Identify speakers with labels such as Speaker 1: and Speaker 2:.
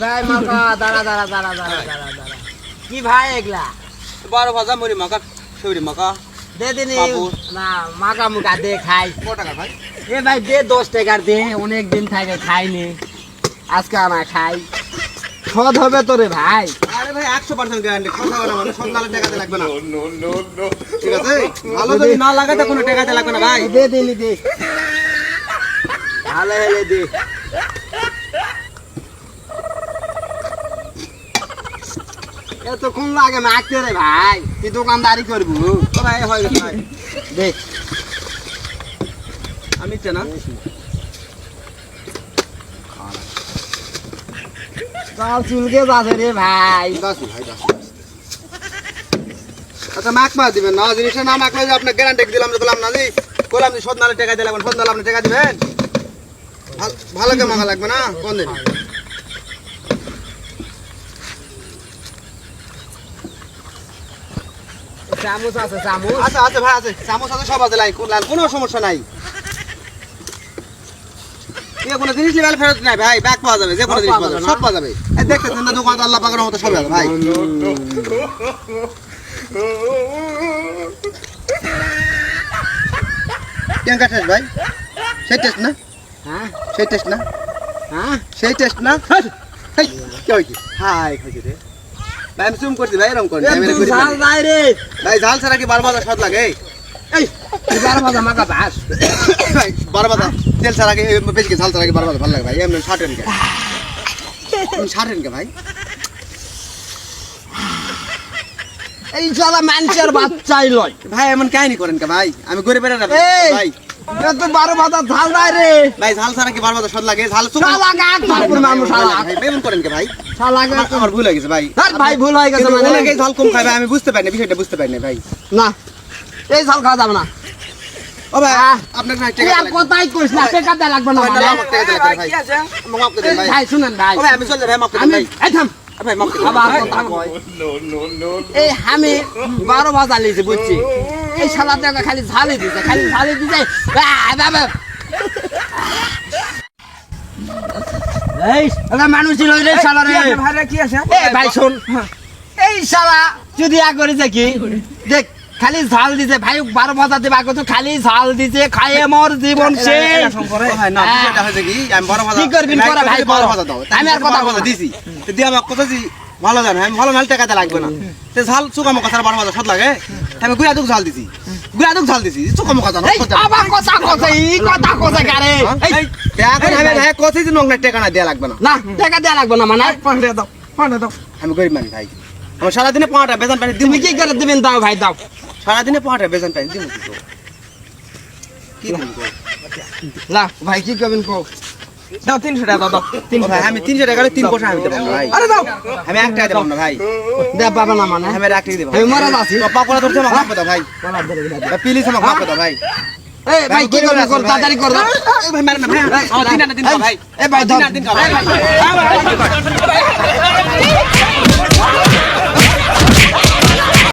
Speaker 1: ভাই মাকা দাঁড়া কি ভাই এগুলা
Speaker 2: 12 ভাজা মুড়ি মাকা সবরি মাকা
Speaker 1: দে দিনি না মাকা মুকা দে খাই
Speaker 2: কত টাকা ভাই
Speaker 1: এ ভাই দে 10 টাকার দে অনেক দিন থাকে খাইনি আজকে আনা খাই সদ হবে তো রে ভাই
Speaker 2: আরে ভাই 100% গ্যারান্টি কথা বলা মানে সন্ধানে টাকাতে লাগবে না নো ঠিক আছে ভালো যদি না লাগাতে কোনো টাকাতে লাগবে না ভাই
Speaker 1: দে দিনি দে ভালো হলে দে এতক্ষণ লাগে মাখতে রে ভাই তুই দোকানদারি করবো
Speaker 2: ও ভাই হয়ে গেছে ভাই
Speaker 1: দে
Speaker 2: আমি চেনা
Speaker 1: চাল চুলকে যাচ্ছে রে ভাই
Speaker 2: দাসু ভাই দাসু আচ্ছা মাখবা দিবেন না জিনিসটা না মাখলে যে আপনি গ্যারান্টি দিলাম যে বললাম না জি বললাম যে সন্ধানে টাকা দিয়ে লাগবে সন্ধানে আপনি টাকা দিবেন ভালো কে মাখা লাগবে না কোন দিন
Speaker 1: চামচ আছে চামচ
Speaker 2: আচ্ছা আচ্ছা ভাই আছে চামচ আছে সব আছে কোনো সমস্যা নাই কোনো জিনিস লেভেল ফেরত নাই ভাই ব্যাগ পাওয়া যাবে যে কোনো জিনিস পাওয়া যাবে সব পাওয়া যাবে এই দেখতেছেন না দোকান আল্লাহ পাকের মতো সব আছে ভাই কেন কাটছ ভাই সেই টেস্ট না
Speaker 1: হ্যাঁ
Speaker 2: সেই টেস্ট না
Speaker 1: হ্যাঁ
Speaker 2: সেই টেস্ট না হেই কি হইছে হাই খাইছে রে ভাই আমি জুম করছি ভাই এরকম করি
Speaker 1: ঝাল নাই রে
Speaker 2: ভাই ঝাল ছাড়া কি 12 ভাজা স্বাদ লাগে
Speaker 1: এই 12 ভাজা মাকা ভাস
Speaker 2: ভাই 12 ভাজা তেল ছাড়া কি বেশি কি ঝাল ছাড়া কি 12 ভাজা ভালো লাগে ভাই এমনি 60 টাকা 60 টাকা ভাই
Speaker 1: এই শালা মানুষের বাচ্চাই লয়
Speaker 2: ভাই এমন কাহিনী করেন কে ভাই আমি গরিবের না
Speaker 1: এই
Speaker 2: ভাই
Speaker 1: এত 12 ভাজা ঝাল নাই রে
Speaker 2: ভাই ঝাল ছাড়া কি 12 ভাজা স্বাদ লাগে ঝাল
Speaker 1: শালা গাছ তারপর মানুষ শালা
Speaker 2: ভাই এমন করেন কে ভাই
Speaker 1: শালা গাছ
Speaker 2: আমার ভুল হয়ে গেছে ভাই
Speaker 1: আর ভাই ভুল হয়ে গেছে
Speaker 2: কিন্তু
Speaker 1: মানে
Speaker 2: অনেকে ঝাল কম খায় ভাই আমি বুঝতে পারি না বিষয়টা বুঝতে পারি না ভাই
Speaker 1: না এই ঝাল খাওয়া যাবে না
Speaker 2: ও ভাই আপনার না
Speaker 1: তুই আর কথাই কইস না টাকা দেয়া লাগবে না মানে
Speaker 2: আমাকে টাকা দিতে ভাই আমাকে মাফ করে দেন ভাই
Speaker 1: ভাই শুনেন ভাই
Speaker 2: ও ভাই আমি চলে ভাই মাফ করে দেন
Speaker 1: আমি
Speaker 2: ভাই
Speaker 1: এই থাম
Speaker 2: ভাই মাফ করে দেন
Speaker 1: আবার কথা কয় এই আমি 12 ভাজা লিছি বুঝছি এই শালা টাকা খালি ঝালি দিছে বাবা এই এটা মানুষ ছিল রে শালা রে
Speaker 2: ভাই কি আছে
Speaker 1: এই ভাই শুন এই শালা যদি আ করে দেখি দেখ খালি ঝাল দিছে ভাই 12 ভাজা দিবা কত খালি ঝাল দিছে খায়ে মোর জীবন শেষ
Speaker 2: ভাই না বিষয়টা হয়েছে কি আমি 12 ভাজা
Speaker 1: কি করবিন করে ভাই
Speaker 2: 12 ভাজা দাও
Speaker 1: আমি আর কথা বলছি
Speaker 2: দিছি তো দিয়ে আমাকে কথা জি ভালো জান আমি ভালো নাল টাকাতে লাগবে না তে ঝাল চুকামো কথা 12 ভাজা স্বাদ লাগে আমি গুড়াদুক ঝাল দিছি চুকামো কথা না
Speaker 1: এই আবার কথা কথা এই কথা কথা কারে
Speaker 2: এই এখন আমি ভাই কথা যে নংনা টাকা না দেয়া লাগবে না
Speaker 1: না টাকা দেয়া লাগবে না মানে
Speaker 2: পাঁচটা দাও আমি গরিব মানুষ ভাই আমার সারা দিনে 5টা বেতন পাই
Speaker 1: তুমি কি করে দিবেন দাও ভাই দাও
Speaker 2: সারা দিনে 5টা বেতন পাই দিমু কি দিমু
Speaker 1: না ভাই কি করবেন কও
Speaker 2: দাও 300 টাকা দাও 300 ভাই আমি 300 টাকা 3 পয়সা আমি দেব না ভাই আরে দাও আমি 1 টাকা দেব না ভাই
Speaker 1: দে পাবা না মানে
Speaker 2: আমি রাখি দেব
Speaker 1: আমি মারা যাচ্ছি
Speaker 2: পাপড়া ধরতে আমাকে মাফ দাও ভাই প্লিজ আমাকে মাফ দাও ভাই
Speaker 1: এই ভাই কি করবেন কর তাড়াতাড়ি কর দাও
Speaker 2: এই ভাই মারেন না ভাই আমার দিন না দিন ভাই
Speaker 1: এই ভাই
Speaker 2: দিন না দিন ভাই